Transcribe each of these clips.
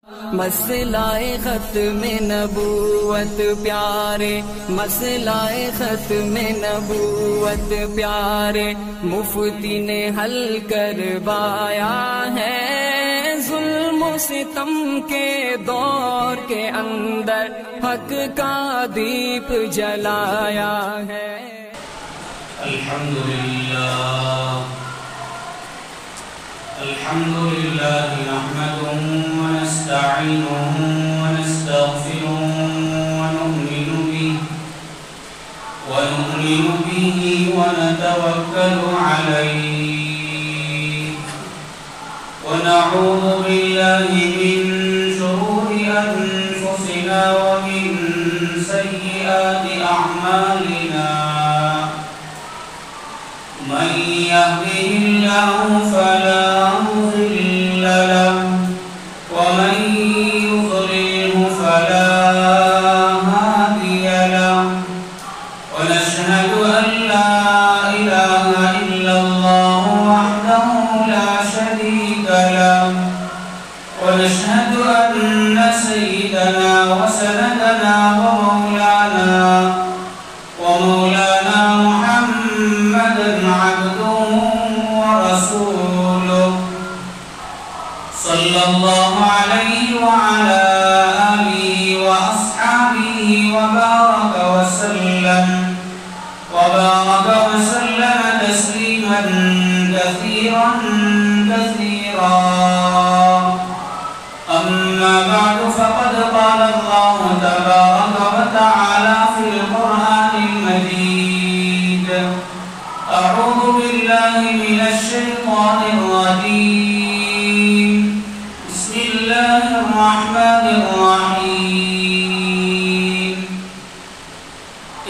مسئلہ ختم نبوت پیارے، مسئلہ ختم نبوت پیارے، مفتی نے حل کروایا ہے۔ ظلم و ستم کے دور کے اندر حق کا دیپ جلایا ہے۔ الحمد لله نحمده ونستعينه ونستغفره ونؤمن به ونتوكل عليه ونعوذ بالله من شرور أنفسنا ومن سيئات أعمالنا، من يهده الله فلا مضل له ومن يضلله فلا هادي له، ونشهد أن لا إله إلا الله وحده لا شريك له، ونشهد أن سيدنا وسندنا ومولانا محمدا عبده ورسوله، صلى الله عليه وعلى آله وأصحابه وبارك وسلم تسليما كثيرا كثيرا. أما بعد، فقد قال الله تبارك وتعالى في القرآن المجيد: أعوذ بالله من الشيطان الرجيم، بسم الله الرحمن الرحيم.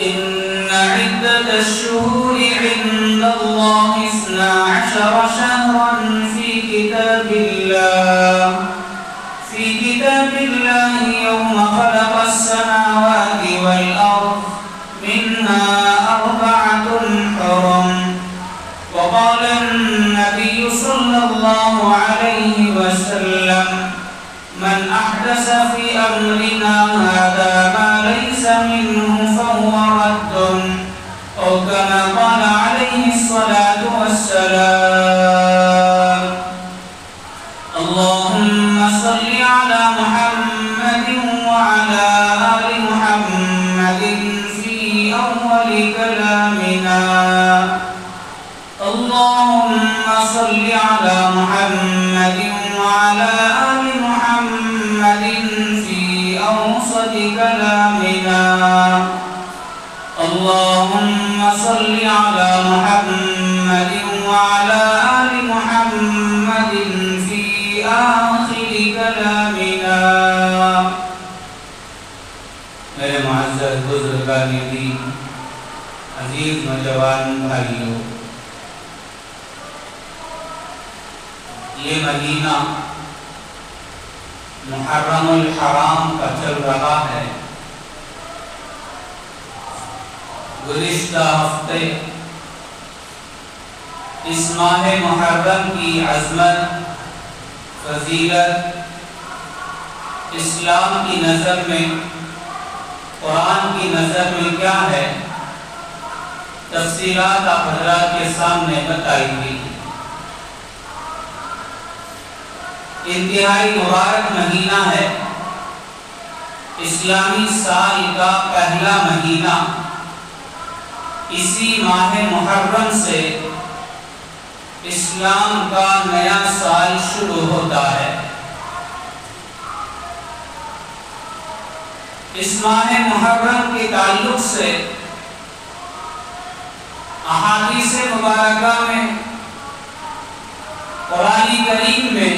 إن عدة الشهور عند الله 12 شهرا في كتاب الله يوم خلق السماوات والأرض، منها 4 حرم. وقال النبي صلى الله عليه وسلم: من أحدث في أمرنا هذا ما ليس منه فهو رد، أو كما قال عليه الصلاة والسلام. اللهم صل على محمد وعلى آل محمد في أول كلامنا. اللهم صل على محمد وعلى آل محمد في أوسط كلامنا. اللهم صل على محمد وعلى آل محمد في آخر كلامنا. میرے معزز بزرگان دین، عزیز نوجوان بھائیوں، یہ مہینہ محرم الحرام کا چل رہا ہے۔ گزشتہ ہفتے اس ماہ محرم کی عظمت، فضیلت، اسلام کی نظر میں، قرآن کی نظر میں کیا ہے، تفصیلات آپ حضرات کے سامنے بتائی گئی۔ انتہائی مبارک مہینہ ہے، اسلامی سال کا پہلا مہینہ۔ اسی ماہ محرم سے اسلام کا نیا سال شروع ہوتا ہے۔ اس ماہ محرم کے تعلق سے احادیث مبارکہ میں، قرآن کریم میں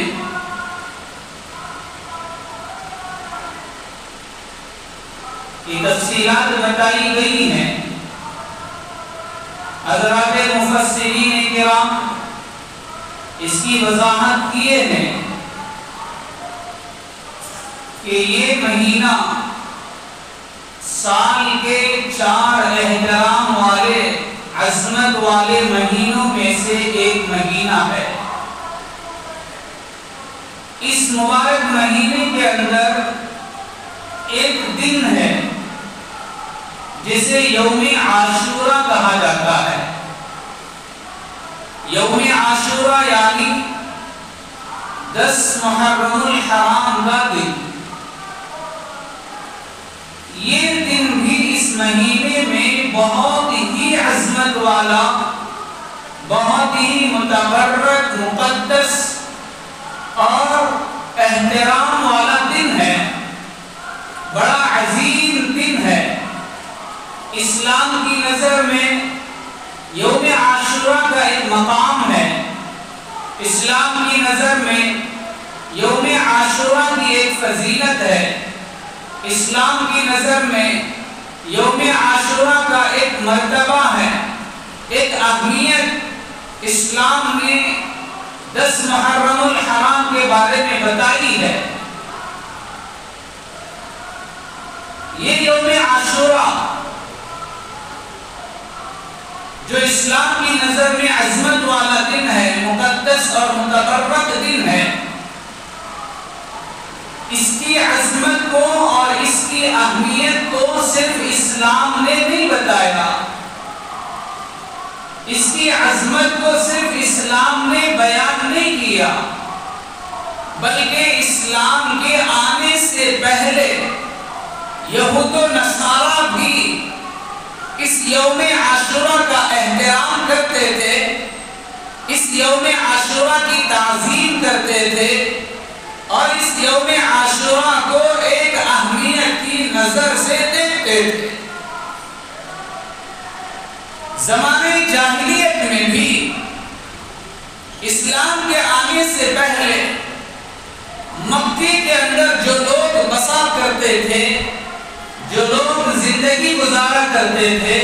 کی تفصیلات بتائی گئی ہیں۔ حضرات مفسرین کرام اس کی وضاحت کیے ہیں کہ یہ مہینہ سال کے 4 احترام والے، عظمت والے مہینوں میں سے ایک مہینہ ہے۔ اس مبارک مہینے کے جسے یوم عاشورہ کہا جاتا ہے۔ یوم عاشورہ یعنی 10 محرم الحرام کا دن۔ یہ دن بھی اس مہینے میں بہت ہی عظمت والا، بہت ہی متبرک، مقدس اور احترام والا دن ہے، بڑا عظیم دن ہے۔ اسلام کی نظر میں یوم عاشورہ کا ایک مقام ہے، اسلام کی نظر میں یوم عاشورہ کی ایک فضیلت ہے، اسلام کی نظر میں یوم عاشورہ کا ایک مرتبہ ہے، ایک اہمیت اسلام نے 10 محرم الحرام کے بارے میں بتائی ہے۔ یہ یوم عاشورہ جو اسلام کی نظر میں عظمت والا دن ہے، مقدس اور متبرک دن ہے، اس کی عظمت کو اور اس کی اہمیت کو صرف اسلام نے نہیں بتایا، اس کی عظمت کو صرف اسلام نے بیان نہیں کیا، بلکہ اسلام کے آنے سے پہلے یہود و نصارہ بھی اس یوم عاشورہ کا احترام کرتے تھے، اس یوم عاشورہ کی تعظیم کرتے تھے، اور اس یوم عاشورہ کو ایک اہمیت کی نظر سے دیکھتے تھے۔ زمانے جاہلیت میں بھی اسلام کے آنے سے پہلے مکے کے اندر جو لوگ بسا کرتے تھے، جو لوگ زندگی گزارا کرتے تھے،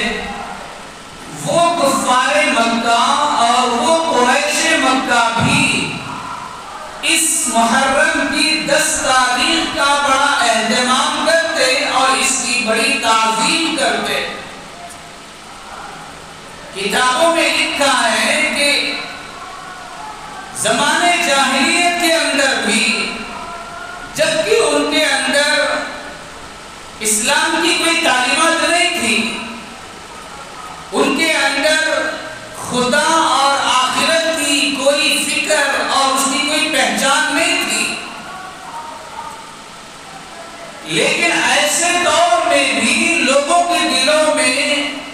وہ کفار مکہ اور وہ قریش مکہ بھی اس محرم کی 10 تاریخ کا بڑا اہتمام کرتے اور اس کی بڑی تعظیم کرتے۔ کتابوں میں لکھا ہے کہ زمانے جاہلیت کے اندر بھی، جبکہ ان کے اندر اسلام کی کوئی تعلیمات نہیں تھی، ان کے اندر خدا اور آخرت کی کوئی فکر اور اس کی کوئی پہچان نہیں تھی، لیکن ایسے دور میں بھی لوگوں کے دلوں میں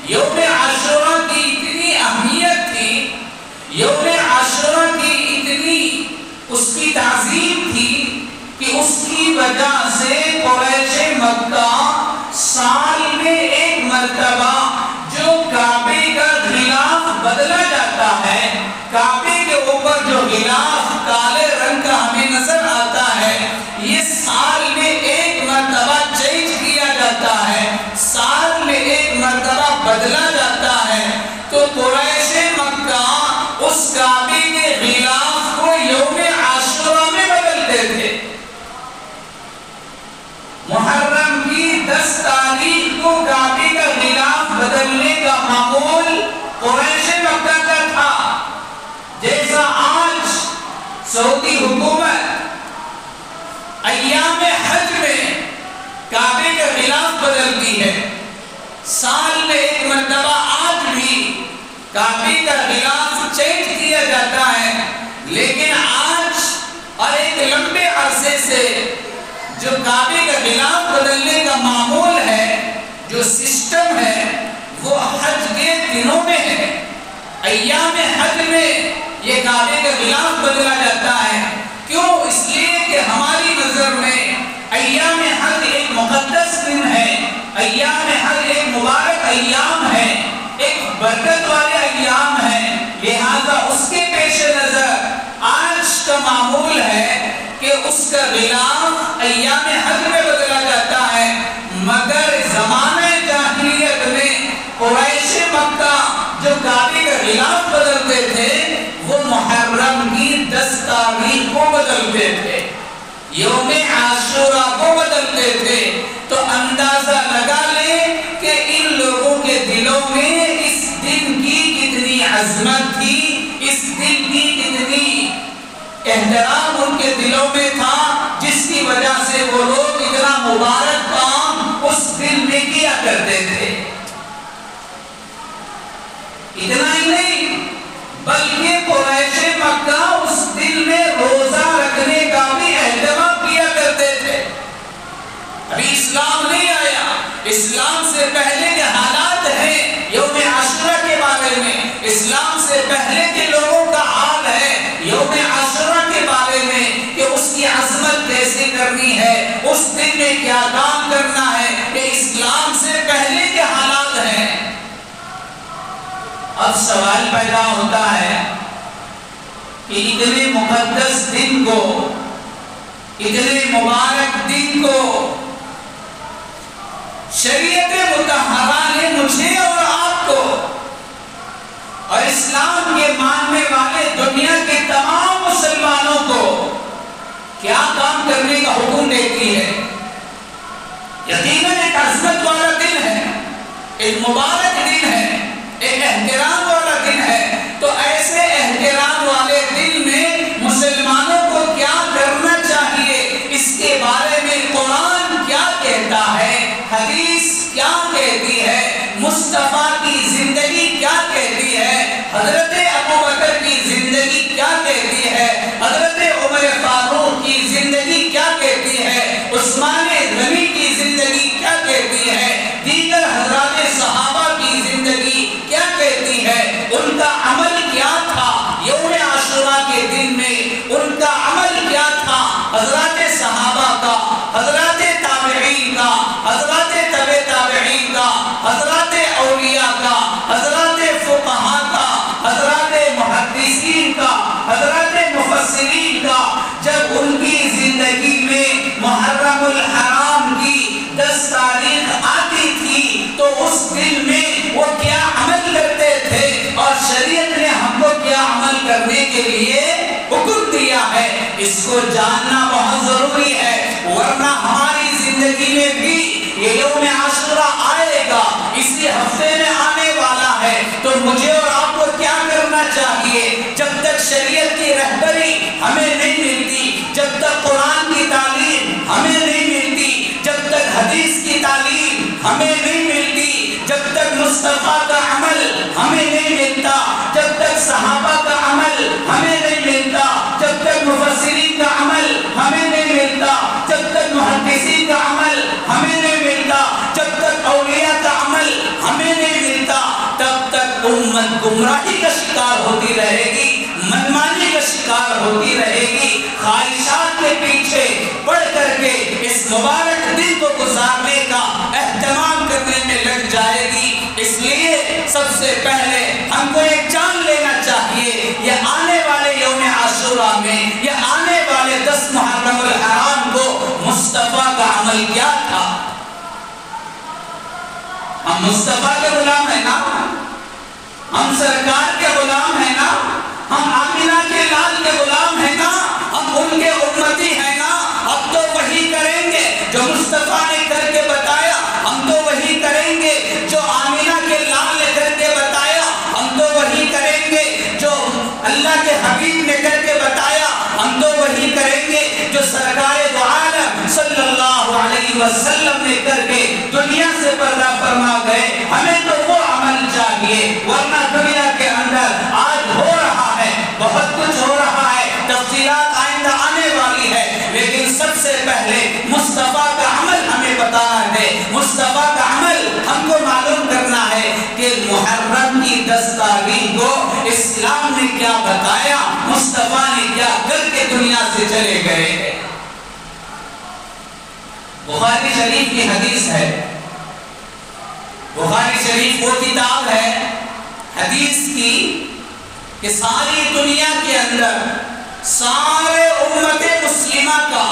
یوم عاشورہ کی اتنی اہمیت تھی، یوم عاشورہ کی اتنی اس کی تعظیم تھی کہ اس کی وجہ سے قریش مکہ سال میں ایک مرتبہ جو کعبے کا غلاف بدلا جاتا ہے، کعبے کے اوپر جو غلاف کالے رنگ کا ہمیں نظر آتا ہے، یہ سال میں ایک مرتبہ چینج کیا جاتا ہے، سال میں ایک مرتبہ بدلا جاتا ہے۔ تو قریش مکہ اس کعبے کے غلاف کو یوم عاشورہ میں بدلتے تھے۔ محرم کی 10 تاریخ کو کعبے کا غلاف بدلنے کا معمول قریش مکہ کا تھا، جیسا آج سعودی حکومت ایام حج میں کعبے کا غلاف بدلتی ہے، سال میں ایک مرتبہ آج بھی کعبے کا غلاف چینج کیا جاتا ہے، لیکن آج اور ایک لمبے عرصے سے جو کعبے کا غلاف بدلنے کا معمول ہے، جو سسٹم ہے، وہ حج کے دنوں میں ہے۔ ایام حج میں یہ کعبے کا غلاف بدلا جاتا ہے۔ کیوں؟ اس لیے کہ ہماری نظر میں ایام حج ایک مقدس دن ہے، ایام حج ایک مبارک ایام ہے، ایک برکت والے ایام ہے، لہذا اس کے پیش نظر آج کا معمول ہے کہ اس کا غلاف ایام حج میں بدلا جاتا ہے، مگر زمانے جاہلیت میں قریش مکہ جو کعبے کا غلاف بدلتے تھے، وہ محرم کی 10 تاریخ کو بدلتے تھے، یوم عاشورہ کو بدلتے تھے۔ تو اندازہ لگا لیں کہ ان لوگوں کے دلوں میں اس دن کی کتنی عظمت تھی، اس دن کی کتنی احترام ان کے دلوں میں تھا، جس کی وجہ سے وہ لوگ اتنا مبارک کام اس دن میں کیا کرتے تھے۔ بلکہ قریش مکہ اس دن میں روزہ رکھنے کا بھی اہتمام کیا کرتے تھے۔ ابھی اسلام نہیں آیا، اسلام سے پہلے کے حالات ہیں یوم عاشورہ کے بارے میں، اسلام سے پہلے کے لوگوں کا حال ہے یوم عاشورہ کے بارے میں کہ اس کی عظمت کیسے کرنی ہے، اس دن میں کیا کام کرنا ہے، کہ اسلام سے پہلے کے حالات ہیں۔ اب سوال پیدا ہوتا ہے کہ اتنے مقدس دن کو، اتنے مبارک دن کو شریعت مطہرہ نے مجھے اور آپ کو اور اسلام کے ماننے والے دنیا کے تمام مسلمانوں کو کیا کام کرنے کا حکم دیتی ہے؟ یقیناً ایک عظمت والا دن ہے، ایک مبارک دن ہے، ایک احترام والا دن ہے۔ تو ایسے احترام والے دن میں مسلمانوں کو کیا کرنا چاہیے، اس کے بارے میں قرآن کیا کہتا ہے، حدیث کیا کہتی ہے، مصطفیٰ کی زندگی کیا کہتی ہے، حضرت ابوبکر کی زندگی کیا کہتی ہے، حضرت عمر فاروق کی زندگی کیا کہتی ہے، عثمان غنی کی زندگی کیا کہتی ہے، دیگر حضرات صحابہ کی زندگی کیا کہتی ہے، ان کا عمل کیا تھا یوم عاشوراء کے دن میں، ان کا عمل کیا تھا حضرات صحابہ کا، حضرات تابعین کا، حضرات تبع تابعین کا، حضرات اولیاء کا، حضرات فقہاء کا، حضرات محدثین کا، حضرات مفسرین کا۔ جب ان کی زندگی میں محرم الحرام کی 10 تاریخ آتی تھی تو اس دن میں وہ کیا عمل کرتے تھے اور شریعت نے ہم کو کیا عمل کرنے کے لیے حکم دیا ہے، اس کو جاننا بہت ضروری ہے، ورنہ ہماری زندگی میں بھی یہ یوم عاشوراء آئے گا، اسی ہفتے میں آنے والا ہے۔ تو مجھے اور آپ کو کیا کرنا چاہیے؟ جب تک شریعت کی رہبری ہمیں نہیں ملتی، جب تک قرآن کی تعلیم ہمیں نہیں ملتی، جب تک حدیث کی تعلیم ہمیں نہیں ملتی، جب تک مصطفیٰ کا عمل ہمیں نہیں ملتا، جب تک صحابہ کا عمل ہمیں نہیں ملتا، جب تک مفسرین کا عمل ہمیں نہیں ملتا، جب تک محدثین کا عمل ہمیں نہیں ملتا، جب تک اولیاء کا عمل ہمیں نہیں ملتا، تب تک امت گمراہی کا شکار ہوتی رہے گی، منمانی کا شکار ہوتی رہے گی، خواہشات کے پیچھے پڑ کر کے اس مبارک دن کو گزارنے کا اہتمام کرنے میں لگ جائے گی۔ اس لیے سب سے پہلے ہم کو یہ جان لینا چاہیے یہ آنے والے یوم عاشوراء میں، یہ آنے والے 10 محرم الحرام کو مصطفیٰ کا عمل کیا تھا۔ ہم مصطفیٰ کے غلام ہیں نا، ہم سرکار کے غلام ہیں نا، ہم آمینہ کے لال کے غلام ہیں نا، ہم ان کے امتی ہیں نا۔ اب تو وہی کریں گے جو مصطفیٰ نے کر کے بتایا، ہم تو وہی کریں گے جو آمینہ کے لال نے کر کے بتایا، ہم تو وہی کریں گے جو اللہ کے حبیب نے کر کے بتایا، ہم تو وہی کریں گے جو سرکار دو عالم صلی اللہ علیہ وسلم نے کر کے دنیا سے پردہ فرما گئے۔ ہمیں تو وہ عمل چاہیے، ورنہ دنیا کے اندر آج ہو رہا ہے، بہت کچھ ہو رہا ہے، تفصیلات آئندہ آنے والی ہے، لیکن سب سے پہلے مصطفیٰ کا عمل ہمیں بتانا ہے، مصطفیٰ کا عمل ہم کو معلوم کرنا ہے کہ محرم کی 10 تاریخ کو اسلام نے کیا بتایا، مصطفیٰ نے کیا کر کے دنیا سے چلے گئے۔ بخاری شریف کی حدیث ہے، بخاری شریف وہ کتاب ہے حدیث کی کہ ساری دنیا کے اندر سارے امت مسلمہ کا،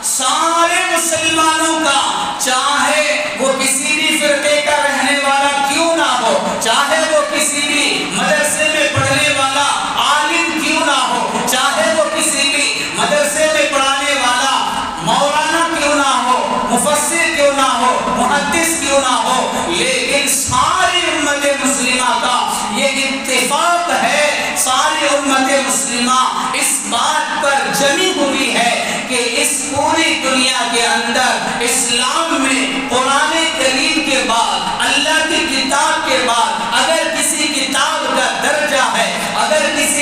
سارے مسلمانوں کا، چاہے وہ کسی بھی فرقے کا رہنے والا کیوں نہ ہو، چاہے وہ کسی بھی مدرسے میں پڑھنے والا عالم کیوں نہ ہو، چاہے وہ کسی بھی مدرسے میں پڑھانے والا مولانا کیوں نہ ہو، مفسر کیوں نہ ہو، محدث کیوں نہ ہو، لیکن ساری امت مسلمہ کا یہ اتفاق ہے، ساری امت مسلمہ اس بات پر جمی ہوئی ہے کہ اس پوری دنیا کے اندر اسلام میں قرآن کریم کے بعد، اللہ کی کتاب کے بعد اگر کسی کتاب کا درجہ ہے، اگر کسی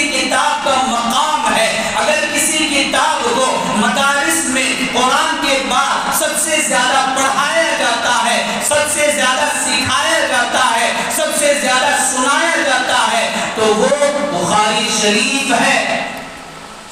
بخاری شریف ہے،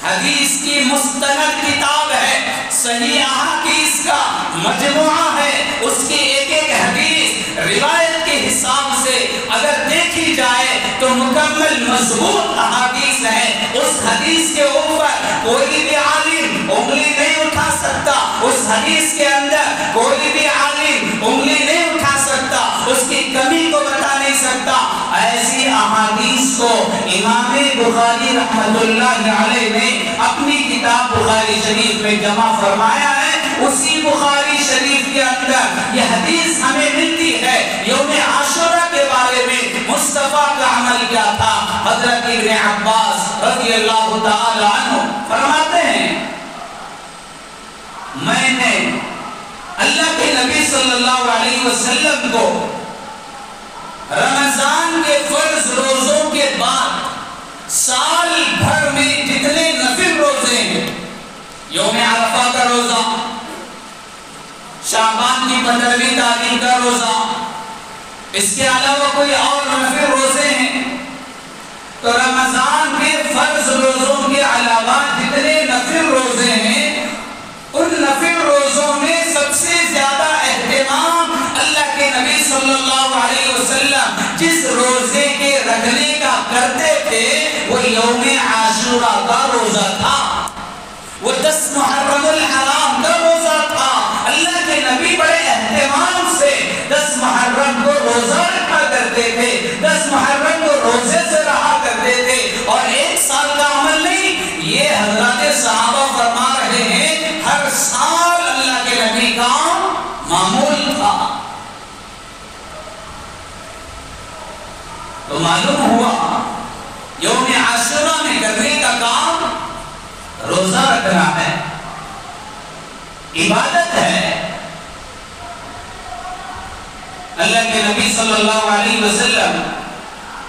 حدیث کی مستند کتاب ہے، صحیح احادیث کا مجموعہ ہے، اس کی ایک ایک حدیث روایت کے حساب سے اگر دیکھی جائے تو مکمل مضبوط احادیث ہے۔ اس حدیث کے اوپر کوئی بھی عالم انگلی نہیں اٹھا سکتا، اس حدیث کے اندر کوئی بھی عالم انگلی نہیں اٹھا سکتا، اس کی کمی کو بتا نہیں سکتا۔ ایسی احادیث کو امام بخاری رحمت اللہ علیہ نے اپنی کتاب بخاری شریف میں جمع فرمایا ہے۔ اسی بخاری شریف کے اندر یہ حدیث ہمیں ملتی ہے۔ یوم عاشورہ کے بارے میں مصطفیٰ کا عمل کیا تھا؟ حضرت ابن عباس رضی اللہ تعالی عنہ فرماتے ہیں، میں نے اللہ کے نبی صلی اللہ علیہ وسلم کو رمضان کے فرض روزوں کے بعد سال بھر میں جتنے نفل روزے ہیں، یوم عرفہ کا روزہ، شعبان کی 15ویں تاریخ کا روزہ، اس کے علاوہ کوئی اور نفل روزے ہیں، تو رمضان کے فرض روزوں کے علاوہ جتنے نفل روزے ہیں، ان نفل روزوں میں سب سے زیادہ اہتمام اللہ کے نبی صلی اللہ علیہ وسلم جس روزے کے رکھنے کا کرتے تھے وہ یوم عاشورہ کا روزہ تھا، وہ 10 محرم الحرام کا روزہ تھا۔ اللہ کے نبی بڑے اہتمام سے 10 محرم کو روزہ رکھا کرتے تھے، 10 محرم کو روزے سے رہا کرتے تھے، اور ایک سال کا عمل نہیں، یہ حضرات صحابہ فرما رہے ہیں ہر سال اللہ کے نبی کا معمول تھا۔ تو معلوم ہوا یوم عاشورہ میں کرنے کا کام روزہ رکھنا ہے، عبادت ہے۔ اللہ کے نبی صلی اللہ علیہ وسلم،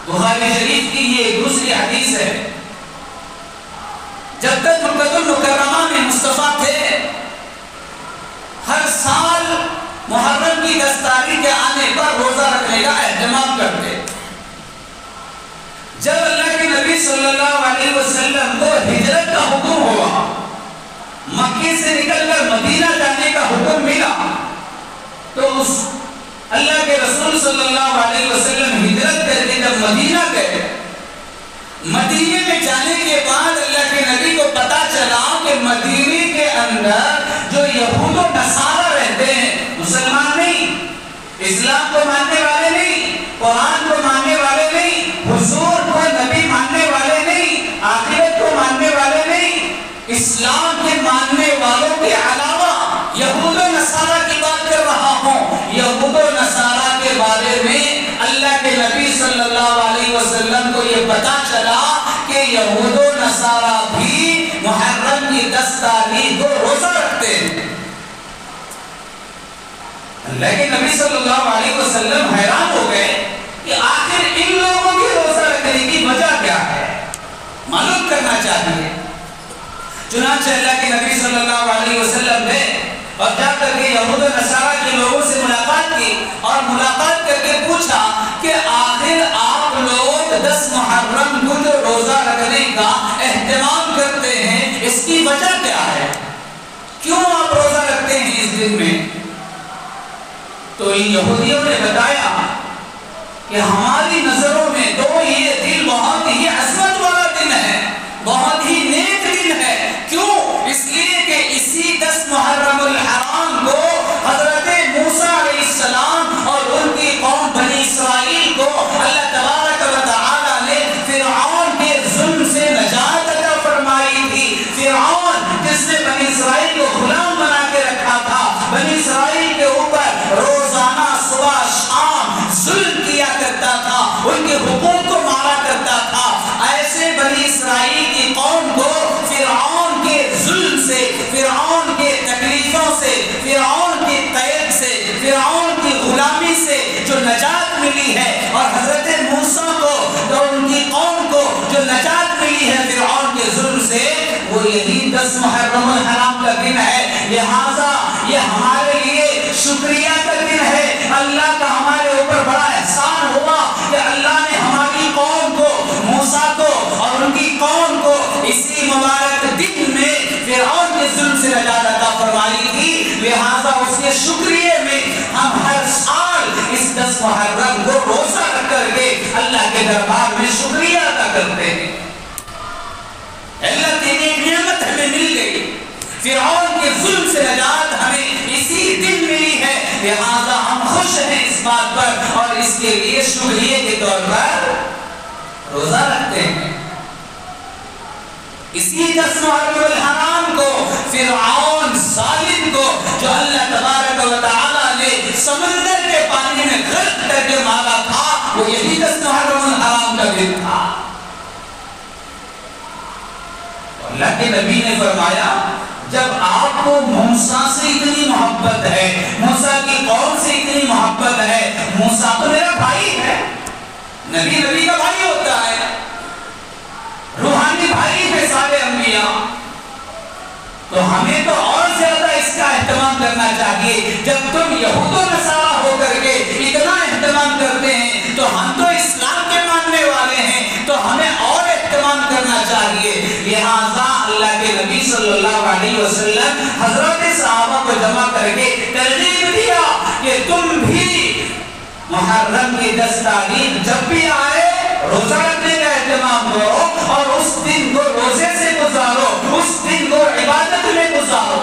بخاری شریف کی یہ دوسری حدیث ہے، جب تک مکہ المکرمہ میں مصطفیٰ تھے ہر سال محرم کی 10 تاریخ کے آنے پر روزہ رکھنے کا اہتمام کرتے۔ جب اللہ کے نبی صلی اللہ علیہ وسلم کو ہجرت کا حکم ہوا، مکے سے نکل کر مدینہ جانے کا حکم ملا، تو اس اللہ کے رسول صلی اللہ علیہ وسلم ہجرت کر کے جب مدینہ گئے، مدینے میں جانے کے بعد اللہ کے نبی کو پتا چلا کہ مدینے کے اندر جو یہود و نصارہ رہتے ہیں، مسلمان نہیں، اسلام کو ماننے والے نہیں، قرآن کو ماننے والے نہیں، حضور کو نبی ماننے والے نہیں، آخرت کو ماننے والے نہیں، اسلام کے ماننے والوں کے علاوہ یہود و نصارہ کی بات کر رہا ہوں، یہود و نصارہ کے بارے میں اللہ کے نبی صلی اللہ علیہ وسلم کو یہ پتا چلا کہ یہود و نصارہ بھی محرم کی 10 تاریخ کو روزہ رکھتے ہیں۔ اللہ کے نبی صلی اللہ علیہ وسلم حیران ہو گئے کہ آخر ان لوگوں کی روزہ رکھنے کی وجہ کیا ہے، معلوم کرنا چاہیے۔ چنانچہ اللہ کے نبی صلی اللہ علیہ وسلم نے اور جا کر کے یہود و نصارہ کے لوگوں سے ملاقات کی اور ملاقات کر کے پوچھا کہ آخر آپ لوگ 10 محرم کو جو روزہ رکھنے کا اہتمام کرتے ہیں اس کی وجہ کیا ہے، کیوں آپ روزہ رکھتے ہیں اس دن میں؟ تو ان یہودیوں نے بتایا کہ ہماری نظروں میں تو یہ دن بہت ہی عظمت والا دن ہے، بہت ہی نیک دن ہے۔ کیوں؟ اس لیے کہ اسی 10 محرم الحرام کو حضرت موسیٰ علیہ السلام اور ان کی قوم بنی اسرائیل کو اللہ تبارک و تعالی نے فرعون کے ظلم سے نجات عطا فرمائی تھی۔ فرعون جس نے بنی اسرائیل کو غلام بنا کے رکھا تھا، بنی اسرائیل کے اوپر روزانہ صبح شام ظلم کیا کرتا تھا، ان کے حقوق کو مارا کرتا تھا، ایسے بنی اسرائیل کی قوم کو فرعون کے ظلم سے، فرعون کے تکلیفوں سے، فرعون کی قید سے، فرعون کی غلامی سے جو نجات ملی ہے، اور حضرت موسیٰ کو اور ان کی قوم کو جو نجات ملی ہے فرعون کے ظلم سے، وہ یہی 10 محرم الحرام کا دن ہے۔ لہٰذا یہ ہمارے لیے شکریہ کا دن ہے، اللہ کا ہمارے اوپر بڑا احسان ہوا کہ اللہ نے ہماری قوم کو، موسیٰ کو اور اسی مبارک دن میں فرعون کے ظلم سے نجات عطا فرمائی تھی، لہذا اس کے شکریہ میں ہم ہر سال اس 10 محرم کو روزہ رکھ کر کے اللہ کے دربار میں شکریہ ادا کرتے ہیں۔ اللہ تیری ایک نعمت ہمیں مل گئی، فرعون کے ظلم سے نجات ہمیں اسی دن ملی ہے، لہذا ہم خوش ہیں اس بات پر اور اس کے لیے شکریہ کے طور پر روزہ رکھتے ہیں۔ اسی 10 محرم الحرام کو فرعون ظالم کو جو اللہ تبارک و تعالی نے سمندر کے پانی میں غرق کر کے مارا تھا، وہ یہی 10 محرم الحرام کا دن تھا۔ اللہ کے نبی نے فرمایا جب آپ کو موسیٰ سے اتنی محبت ہے، موسیٰ کی قوم سے اتنی محبت ہے، موسیٰ تو میرا بھائی ہے، نبی کا بھائی ہوتا ہے، روحانی بھائی ہے سارے انبیاء، تو ہمیں تو اور زیادہ اس کا اہتمام کرنا چاہیے۔ جب تم یہود و نصارہ ہو کر کے اتنا اہتمام کرتے ہیں تو ہم تو اسلام کے ماننے والے ہیں، تو ہمیں اور اہتمام کرنا چاہیے۔ لہذا اللہ کے نبی صلی اللہ علیہ وسلم حضرت صحابہ کو جمع کر کے ترغیب دیا کہ تم بھی محرم کی 10 تاریخ جب بھی آئے روزہ رکھنے کا اہتمام کرو اور اس دن کو روزے سے گزارو، اس دن کو عبادت میں گزارو۔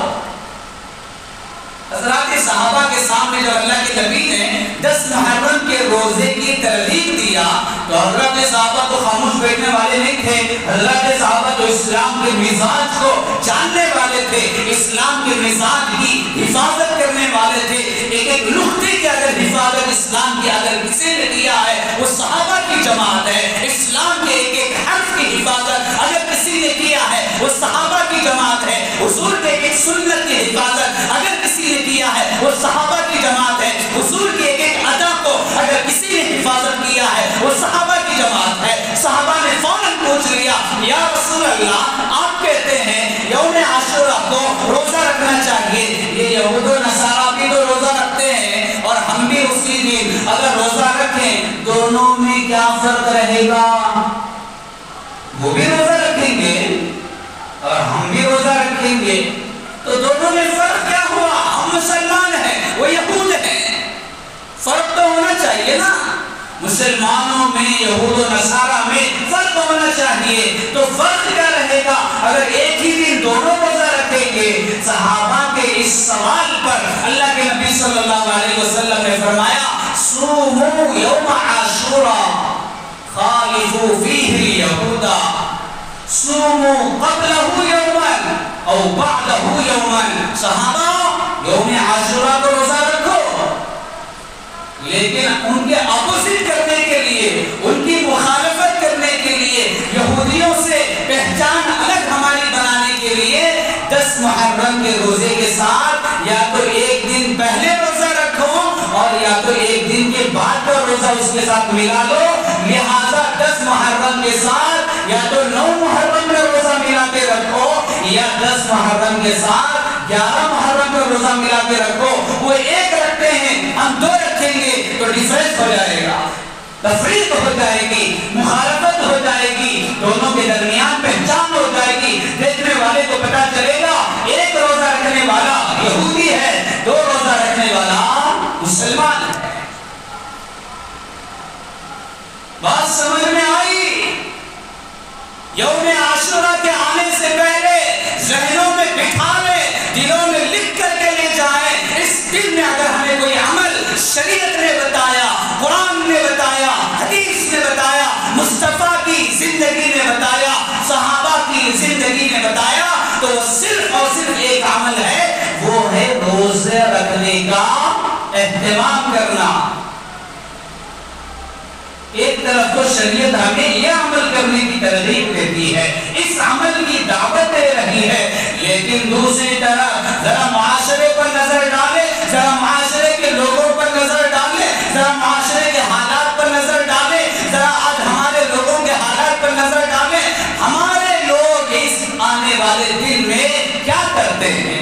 حضرات صحابہ کے سامنے جب اللہ کے نبی نے 10 محرم کے روزے کی ترغیب دیا تو حضرت صحابہ تو خاموش بیٹھنے والے نہیں تھے، حضرت صحابہ تو اسلام کے مزاج کو جاننے والے تھے، اسلام کے مزاج کی حفاظت کرنے والے تھے۔ ایک ایک نقطے کی اگر حفاظت اسلام کی اگر کسی نے کیا ہے وہ صحابہ کی جماعت ہے، اسلام کے ایک ایک حرف کی حفاظت اگر کسی نے کیا ہے وہ صحابہ کی جماعت ہے، حضور کے ایک سنت کی حفاظت اگر کسی نے کیا ہے وہ صحابہ کی جماعت ہے، حضور کی ایک ایک ادا کو اگر کسی نے حفاظت کیا ہے وہ صحابہ کی جماعت ہے۔ صحابہ نے فوراً پوچھ لیا یا رسول اللہ آپ کہتے ہیں یوم عاشورہ کو روزہ رکھنا چاہیے، یہ یہود و نصارہ بھی تو روزہ رکھتے ہیں اور ہم بھی اسی دن اگر روزہ رکھیں دونوں میں کیا فرق رہے گا؟ وہ بھی روزہ رکھیں گے اور ہم بھی روزہ رکھیں گے، تو دونوں میں فرق کیا ہوا؟ ہم مسلمان ہیں وہ یہود ہیں، فرق تو ہونا چاہیے نا، مسلمانوں میں یہود و نصارہ میں فرق ہونا چاہیے، تو فرق کیا رہے گا اگر ایک ہی دن دونوں روزہ رکھیں گے؟ صحابہ کے اس سوال پر اللہ کے نبی صلی اللہ علیہ وسلم نے فرمایا صوموا یوم عاشورہ خالفوا فیہ الیہودا، صوموا قبلہ یوما او بعدہ یوما، صحابہ یوم عاشورہ کو روزہ رکھو لیکن ان کے اپوزٹ کرنے کے لیے، ان کی مخالفت کرنے کے لیے، یہودیوں سے پہچان الگ ہماری بنانے کے لیے 10 محرم کے روزے کے ساتھ یا تو ایک دن پہلے روزہ رکھو اور یا تو ایک دن کے بعد کا روزہ اس کے ساتھ ملا لو۔ لہذا 10 محرم کے ساتھ یا تو 9 محرم کا روزہ ملا کے رکھو یا 10 محرم کے ساتھ 11 محرم کا روزہ ملا کے رکھو۔ وہ ایک رکھتے ہیں ہم 2 رکھیں گے تو ڈیفرنس ہو جائے گا، تفریق ہو جائے گی، مخالفت ہو جائے گی، دونوں کے درمیان پہچان ہو جائے گی، دیکھنے والے کو پتا چلے گا ایک روزہ رکھنے والا یہودی ہے، 2 روزہ رکھنے والا مسلمان ہے۔ بات سمجھ میں آئی؟ یوم عاشورہ کے آنے سے پہلے ذہنوں میں بٹھا لے، دلوں میں لکھ کر کے لے جائیں، اس دن میں اگر ہمیں کوئی عمل شریعت نے بتایا، قرآن نے بتایا، حدیث نے بتایا، مصطفیٰ کی زندگی نے بتایا، صحابہ کی زندگی نے بتایا، تو وہ صرف اور صرف ایک عمل ہے، وہ ہے روزے رکھنے کا اہتمام کرنا۔ ایک طرف تو شریعت ہمیں یہ عمل کرنے کی ترغیب دیتی ہے، اس عمل کی دعوت دے رہی ہے، لیکن دوسری طرف ذرا معاشرے پر نظر ڈالے، ذرا معاشرے کے لوگوں پر نظر ڈالے، ذرا معاشرے کے حالات پر نظر ڈالے، ذرا آج ہمارے لوگوں کے حالات پر نظر ڈالے، ہمارے لوگ اس آنے والے دن میں کیا کرتے ہیں؟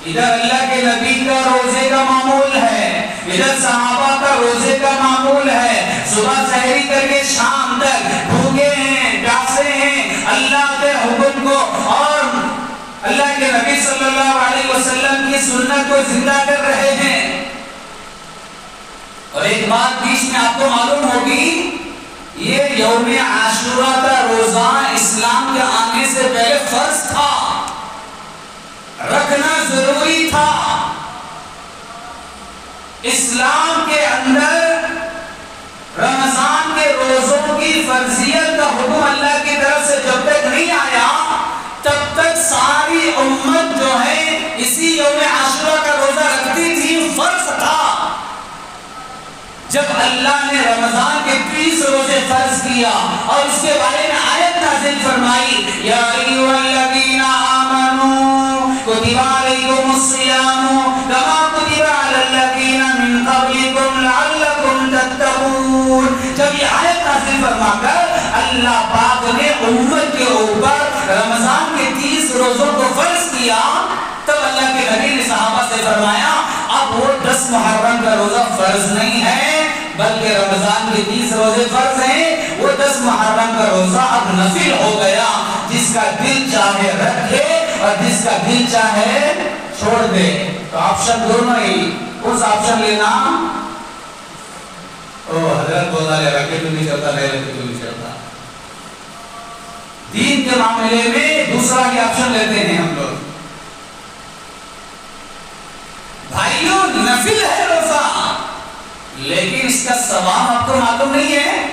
ادھر اللہ کے نبی کا روزے کا معمول ہے، ادھر صحابہ کا روزے کا معمول ہے، صبح سحری کر کے شام تک اللہ کے نبی صلی اللہ علیہ وسلم کی سنت کو زندہ کر رہے ہیں. اور ایک بات بیچ میں آپ کو معلوم ہوگی، یہ یوم عاشورہ کا روزہ اسلام کے آنے سے پہلے فرض تھا، رکھنا ضروری تھا. اسلام کے اندر رمضان کے روزوں کی فرضیت کا حکم اللہ کی طرف سے جب تک نہیں آیا تب تک ساری امت جو ہے اسی یوم عاشورہ کا روزہ رکھتی تھی، فرض تھا. جب اللہ نے رمضان کے 30 روزے فرض کیا اور اس کے بارے میں آیت نازل فرمائی، یا ایھا الذین آمنوا کتب علیکم الصیام کما کتب علی الذین من قبلکم لعلکم تتقون. جب یہ آیت نازل فرما کر اللہ پاک نے امت کے اوپر رمضان کے 30 روزوں کو فرض کیا، تب اللہ کے نبی نے صحابہ سے فرمایا اب وہ 10 محرم کا روزہ فرض نہیں ہے بلکہ رمضان کے 30 روزے فرض ہیں. وہ 10 محرم کا روزہ اب نفل ہو گیا. جس کا دل چاہے رکھے اور جس کا دل چاہے چھوڑ دے. تو آپشن دونوں ہی. کون سا آپشن لینا؟ حضرت روزہ لے رکھے تو نہیں چلتا، لے رکھے تو نہیں چلتا. دین کے معاملے میں دوسرا ہی آپشن لیتے ہیں ہم لوگ. بھائیوں نفل ہے روزہ لیکن اس کا ثواب آپ کو معلوم نہیں ہے.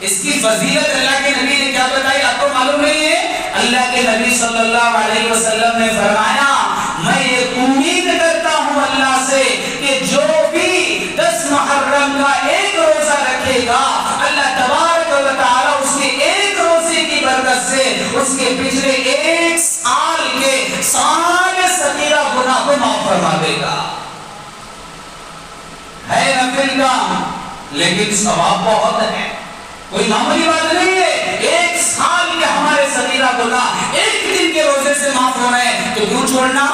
اس کی فضیلت اللہ کے نبی نے کیا بتائی آپ کو معلوم نہیں ہے. اللہ کے نبی صلی اللہ علیہ وسلم نے فرمایا میں یہ امید کرتا ہوں اللہ سے کہ جو بھی 10 محرم کا ایک روزہ رکھے گا اللہ تبارک و تعالی اس کے ایک روزے کی برکت سے اس کے پچھلے 1 سال کے سارے صغیرہ گناہ کو معاف فرما دے گا. ہے نفل کا لیکن ثواب بہت ہے، کوئی معمولی بات نہیں ہے. 1 سال کے ہمارے صغیرہ گناہ ایک دن کے روزے سے معاف ہو رہے ہیں تو کیوں چھوڑنا؟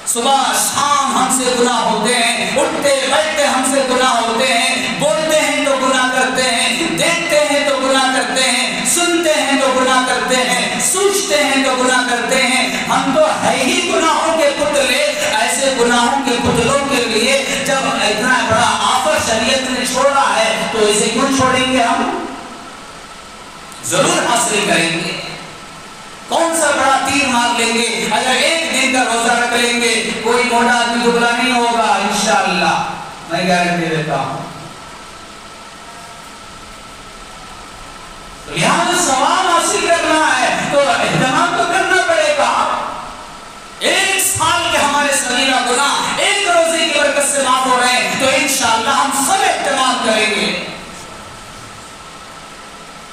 صبح شام ہم سے گناہ ہوتے ہیں، اٹھتے بیٹھتے ہم سے گناہ ہوتے ہیں، بولتے ہیں تو گناہ کرتے ہیں، دیکھتے ہیں تو گناہ کرتے ہیں، سنتے ہیں تو گناہ کرتے ہیں، سوچتے ہیں تو گناہ کرتے ہیں. ہم تو ہے ہی گناہوں کے پتلے. ایسے گناہوں کے پتلوں کے لیے جب اتنا بڑا آفر شریعت نے چھوڑا ہے تو اسے کیوں چھوڑیں گے؟ ہم ضرور حاصل کریں گے. کون سا بڑا تیر مار لیں گے اگر ایک دن کا روزہ رکھ لیں گے. کوئی موٹا آدمی دبلا نہیں ہوگا انشاءاللہ، میں گارنٹی دیتا ہوں. یہاں ثواب حاصل کرنا ہے تو اہتمام تو کرنا پڑے گا. 1 سال کے ہمارے صغیرہ گناہ ایک روزے کی برکت سے معاف ہو رہے ہیں تو انشاءاللہ ہم سب اہتمام کریں گے.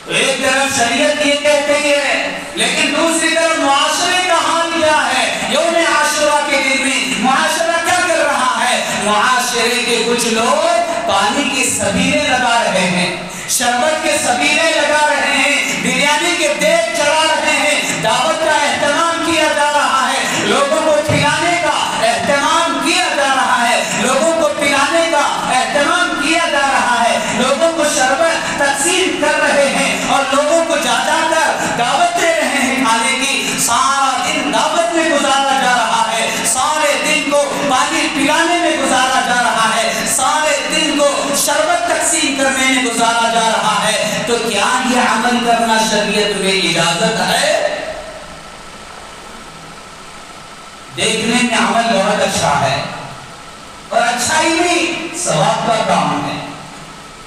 ایک طرف شریعت یہ کہتی ہے لیکن دوسری طرف معاشرے کا حال کیا ہے؟ یوم عاشورہ کے دن میں معاشرہ کیا کر رہا ہے؟ معاشرے کے کچھ لوگ پانی کی سبیلیں لگا رہے ہیں، شربت کے سبیلیں لگا رہے ہیں، بریانی کے دیگ چڑھا رہے ہیں، دعوت کا اہتمام کیا جا رہا ہے، لوگوں کو کھلانے کا اہتمام کیا جا رہا ہے، لوگوں کو پلانے کا اہتمام کیا جا رہا ہے، لوگوں کو شربت تقسیم کر رہے ہیں اور لوگوں کو جا جا کر دعوت دے رہے ہیں کھانے کی. سارا دن دعوت میں گزارا جا رہا ہے، سارے دن کو پانی پلانے میں گزارا جا رہا ہے، سارے دن کو شربت تقسیم کرنے میں گزارا جا رہا ہے. تو کیا یہ عمل کرنا شریعت میں اجازت ہے؟ دیکھنے میں عمل بہت اچھا ہے اور اچھا ہی نہیں ثواب کا کام ہے.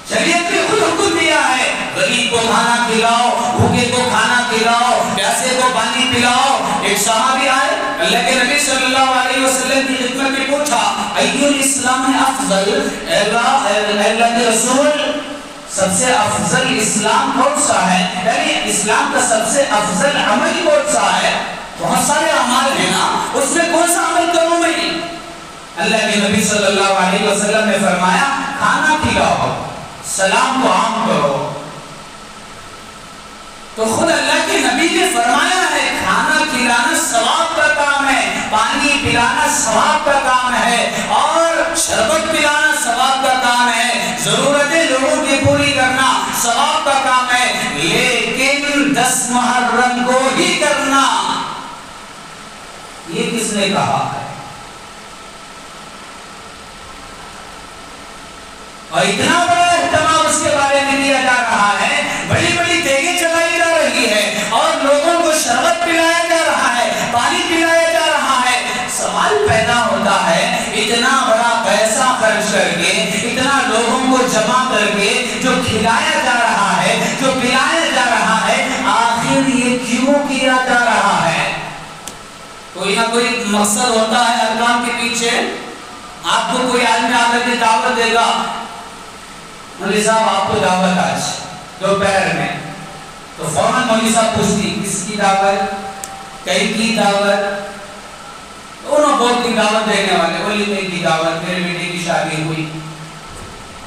شریعت نے خود حکم دیا ہے غریب کو کھانا کھلاؤ، بھوکے کو کھانا کھلاؤ، پیاسے کو پانی پلاؤ. ایک صحابی آئے اللہ کے نبی صلی اللہ علیہ وسلم کی خدمت میں پوچھا ایّ الاسلام افضل، اللہ کے رسول سب سے افضل اسلام کون سا ہے؟ یعنی اسلام کا سب سے افضل عمل کون سا ہے؟ بہت سارے اعمال ہیں نا، اس میں کون سا عمل کروں میں؟ اللہ کے نبی صلی اللہ علیہ وسلم نے فرمایا کھانا کھلاؤ، سلام کو عام کرو. تو خود اللہ کے نبی نے فرمایا ہے کھانا کھلانا ثواب کا کام ہے، پانی پلانا ثواب کا کام ہے اور شربت پلانا ثواب کا کام ہے، ضرورتیں لوگوں کی پوری کرنا ثواب کا کام ہے. لیکن 10 محرم کو ہی کرنا کس نے کہا ہے؟ اور اتنا بڑا اہتمام اس کے بارے میں دیا جا رہا ہے، بڑی بڑی دیگیں چلائی جا رہی ہے اور لوگوں کو شربت پلایا جا رہا ہے، پانی پلایا جا رہا ہے۔ سوال پیدا ہوتا ہے، اتنا بڑا پیسہ خرچ کر کے، اتنا لوگوں کو جمع کر کے جو کھلایا جا رہا ہے، جو پلایا جا رہا ہے، آخر یہ کیوں کیا جا رہا ہے؟ کوئی نہ کوئی مقصد ہوتا ہے ہر کام کے پیچھے۔ آپ کو کوئی آدمی آ کر کے دعوت دے گا، مولوی صاحب آپ کو دعوت آج دوپہر میں، تو فوراً مولوی صاحب پوچھتی کس کی دعوت، کہیں کی دعوت؟ دونوں بہت کی دعوت دینے والے، ولیمے کی دعوت، میرے بیٹے کی شادی ہوئی،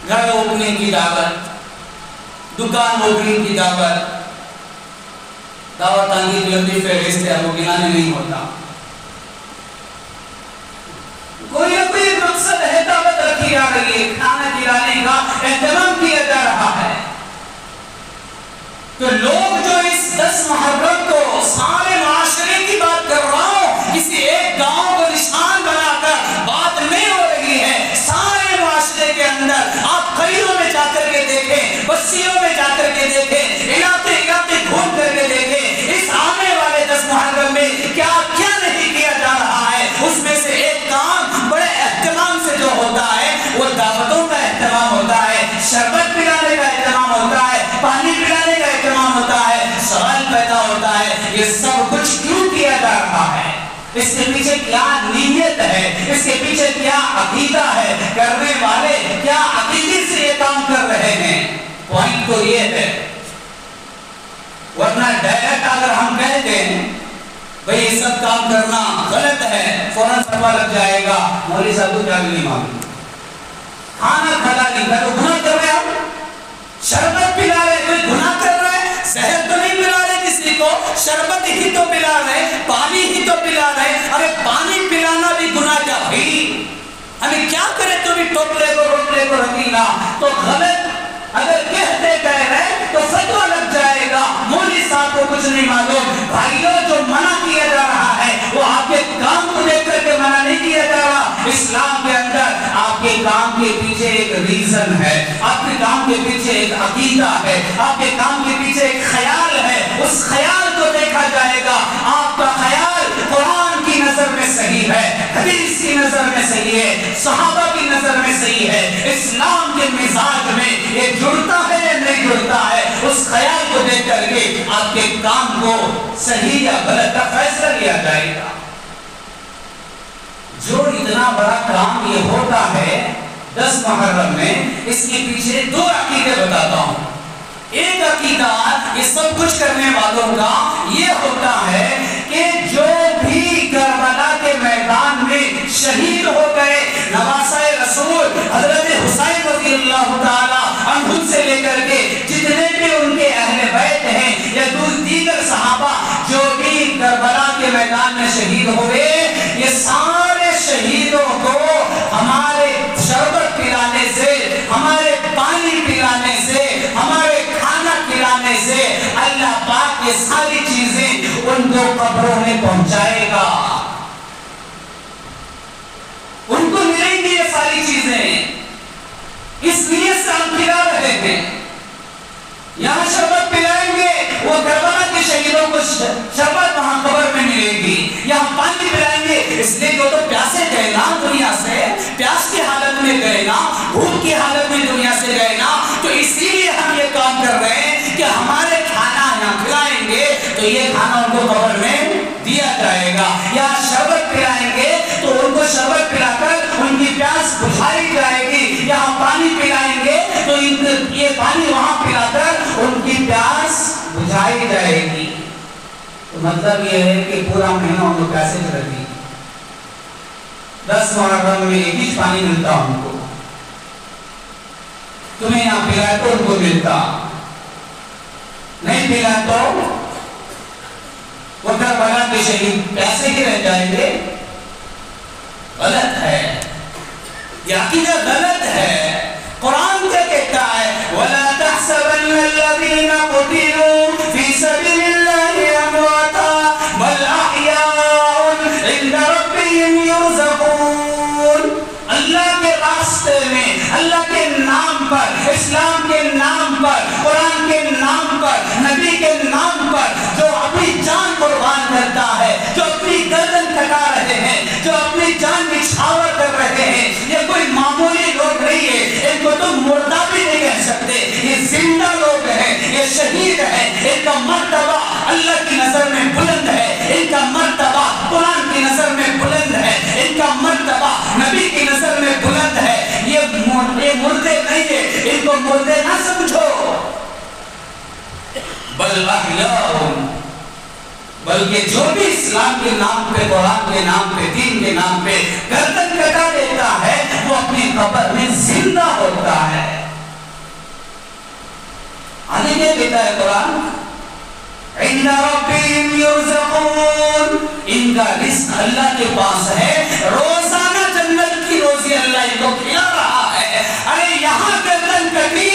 گھر اوپننگ کی دعوت، دکان اوپننگ کی دعوت، دعوت آنگی کی لمبی فہرست ہے، وہ گنانے نہیں ہوتا۔ کوئی نہ کوئی مقصد ہے، دعوت رکھی جا رہی ہے، کھانا کھلانے کا اہتمام کیا جا رہا ہے۔ تو لوگ جو اس 10 محرم کو سارے معاشرے کی بات کر رہا ہوں، کسی ایک گاؤں کو نشان بنا کر بات نہیں ہو رہی ہے، سارے معاشرے کے اندر آپ قریوں میں جا کر کے دیکھیں، بستیوں میں جا کر کے دیکھیں، علاقے علاقے گھوم کر کے دیکھیں، اس آنے والے 10 محرم میں کیا کیا نہیں کیا جا رہا ہے۔ اس میں سے ایک کام بڑے اہتمام سے جو ہوتا ہے وہ دعوتوں کا اہتمام ہوتا ہے، شربت پلانے کا اہتمام ہوتا ہے، پانی پلانے کا اہتمام ہوتا ہے۔ سوال پیدا ہوتا ہے، یہ سب کچھ کیوں کیا جا رہا ہے؟ اس کے پیچھے کیا نیت ہے؟ اس کے پیچھے کیا عقیدہ ہے؟ کرنے والے کیا عقیدے سے یہ کام کر رہے ہیں؟ پوائنٹ تو یہ ہے، ورنہ ڈائریکٹ اگر ہم کہتے ہیں بھئی یہ سب کام کرنا غلط ہے، فوراً فتویٰ لگ جائے گا، مولوی صاحب کو جاگ نہیں معلوم، کھانا کھلا نہیں کھا تو گناہ کر رہے آپ، شربت پلا رہے کوئی گناہ کر رہے، زہر تو نہیں پلا رہے کسی کو، شربت ہی تو پلا رہے، پانی ہی تو پلا رہے۔ ارے پانی پلانا بھی گناہ کا بھائی، ہمیں کیا کرے تو بھی ٹوپلے کو روٹلے کو رکھینا تو غلط، اگر کہتے کہہ رہے تو فتویٰ لگ جائے گا، مولوی صاحب کو کچھ نہیں معلوم۔ بھائیوں جو منع کیا جا رہا ہے وہ آپ کے کام کو دیکھ کر کے منع نہیں کیا جا رہا، اسلام کے اندر آپ کے کام کے پیچھے ایک ریزن ہے، آپ کے کام کے پیچھے ایک عقیدہ ہے، آپ کے کام کے پیچھے ایک خیال ہے، اس خیال کو دیکھا جائے گا۔ آپ کا خیال قرآن کی نظر میں صحیح ہے، حدیث کی نظر میں صحیح ہے، صحابہ کی نظر میں صحیح ہے، اسلام کے مزاج میں یہ جڑتا ہے یا نہیں جڑتا ہے، اس خیال کو دیکھ کر کے آپ کے کام کو صحیح یا غلط کا فیصلہ لیا جائے گا۔ جو اتنا بڑا کام یہ ہوتا ہے 10 محرم میں، اس کے پیچھے 2 عقیدے بتاتا ہوں۔ ایک عقیدہ یہ سب کچھ کرنے والوں کا یہ ہوتا ہے کہ جو بھی کربلا کے میدان میں شہید ہو گئے، نواسہ رسول حضرت حسین رضی اللہ تعالی عنہ سے لے کر کے جتنے بھی ان کے اہل بیت ہیں یا دیگر صحابہ جو بھی کربلا کے میدان میں شہید ہوئے، یہ سارے شہیدوں کو ہمارے شربت پلانے سے، ہمارے پانی پلانے سے، ہمارے کھانا کھلانے سے اللہ پاک یہ ساری چیزیں ان کو قبروں میں پہنچائے گا، ان کو ملیں گی یہ ساری چیزیں۔ اس لیے سے ہم پلا رہے ہیں، یہاں شربت پلائیں گے، وہ کربلا کے شہیدوں کو شربت وہاں قبر میں ملے گی، یہاں پانی پلائیں گے، اس لیے کہ وہ تو پیاسے گئے نا دنیا سے، پیاس کی حالت میں گئے نا، بھوک کی حالت میں دنیا سے گئے نا، تو اسی لیے ہم یہ کام کر رہے ہیں کہ ہمارے کھانا یہاں کھلائیں گے تو یہ کھانا ان کو قبر میں دیا جائے گا، یا شربت پلائیں گے تو ان کو شربت پلا کر ان کی پیاس بجھائی جائے گی، یہاں پانی پلائیں گے تو یہ پانی وہاں پلا کر ان کی پیاس بجھائی جائے گی۔ تو مطلب یہ ہے کہ پورا مہینہ ان کو پیسے چلے گی، 10 محرم میں ایک ہی پانی ملتا ان کو، تمہیں یہاں پلائے تو ان کو ملتا، نہیں پلا تو وہ کربلا کے شہید پیسے ہی رہ جائیں گے۔ غلط ہے، یہ عقیدہ غلط ہے۔ قرآن کیا کہتا ہے؟ وَلَا تَحْسَبَنَّ الَّذِينَ قُتِلُوا فِي سَبِيلِ اللَّهِ أَمْوَاتًا بَلْ أَحْيَاءٌ عِندَ رَبِّهِمْ نام پر جو اپنی جان قربان کرتا ہے، جو اپنی گردن کٹا رہے ہیں، جو اپنی جان نچھاور کر رہے ہیں، یہ کوئی معمولی لوگ نہیں ہے، ان کو تم مردہ بھی نہیں کہہ سکتے، یہ زندہ لوگ ہیں، یہ شہید ہیں، ان کا مرتبہ اللہ کی نظر میں بلند ہے، ان کا مرتبہ قرآن کی نظر میں بلند ہے، ان کا مرتبہ نبی کی نظر میں بلند ہے۔ یہ مردے نہیں ہے، ان کو مردے نہ سمجھو، بل احیاء، بلکہ جو بھی اسلام کے نام پہ، قرآن کے نام پہ، دین کے نام پہ گردن کٹا دیتا ہے وہ اپنی قبر میں زندہ ہوتا ہے۔ آنے کیا کہتا ہے قرآن؟ عند ربهم يرزقون، ان کا رزق اللہ کے پاس ہے، روزانہ جنت کی روزی اللہ ان کو کھلا رہا ہے۔ ارے یہاں گردن کٹی،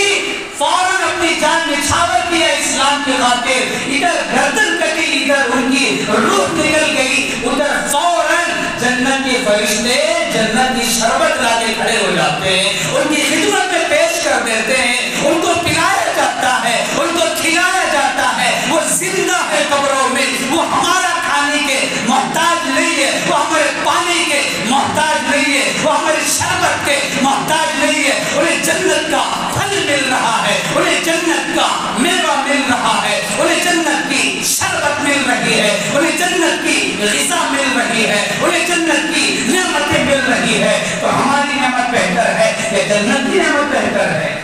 فوراً اپنی جان نچھاور کیا اسلام کی خاطر، ادھر گردن کٹی، ادھر ان کی روح نکل گئی، ادھر فوراً جنت کے فرشتے جنت کی شربت لا کے کھڑے ہو جاتے ہیں، ان کی خدمت میں پیش کر دیتے ہیں، ان کو پلایا جاتا ہے، ان کو کھلایا جاتا ہے۔ وہ زندہ ہے قبروں میں، وہ ہمارا کھانے کے محتاج نہیں ہے، وہ ہمارے پانی کے محتاج نہیں ہے، وہ ہمارے شربت کے محتاج نہیں ہے۔ انہیں جنت کا پھل مل رہا ہے، انہیں جنت کا میوہ مل رہا ہے، انہیں جنت کی شربت مل رہی ہے، انہیں جنت کی غذا مل رہی ہے، انہیں جنت کی نعمتیں مل رہی ہے۔ تو ہماری نعمت بہتر ہے کہ جنت کی نعمت بہتر ہے؟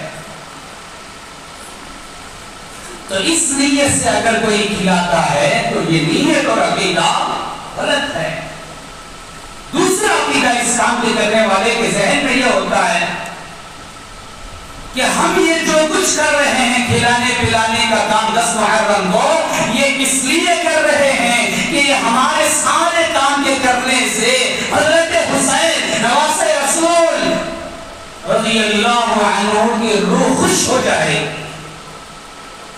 تو اس نیت سے اگر کوئی کھلاتا ہے تو یہ نیت اور عقیدہ غلط ہے۔ دوسرا عقیدہ اس کام کے کرنے والے کے ذہن میں یہ ہوتا ہے کہ ہم یہ جو کچھ کر رہے ہیں کھلانے پلانے کا کام 10 محرم کو، یہ اس لیے کر رہے ہیں کہ ہمارے سارے کام کے کرنے سے حضرت حسین نواسہ رسول رضی اللہ عنہ کی روح خوش ہو جائے،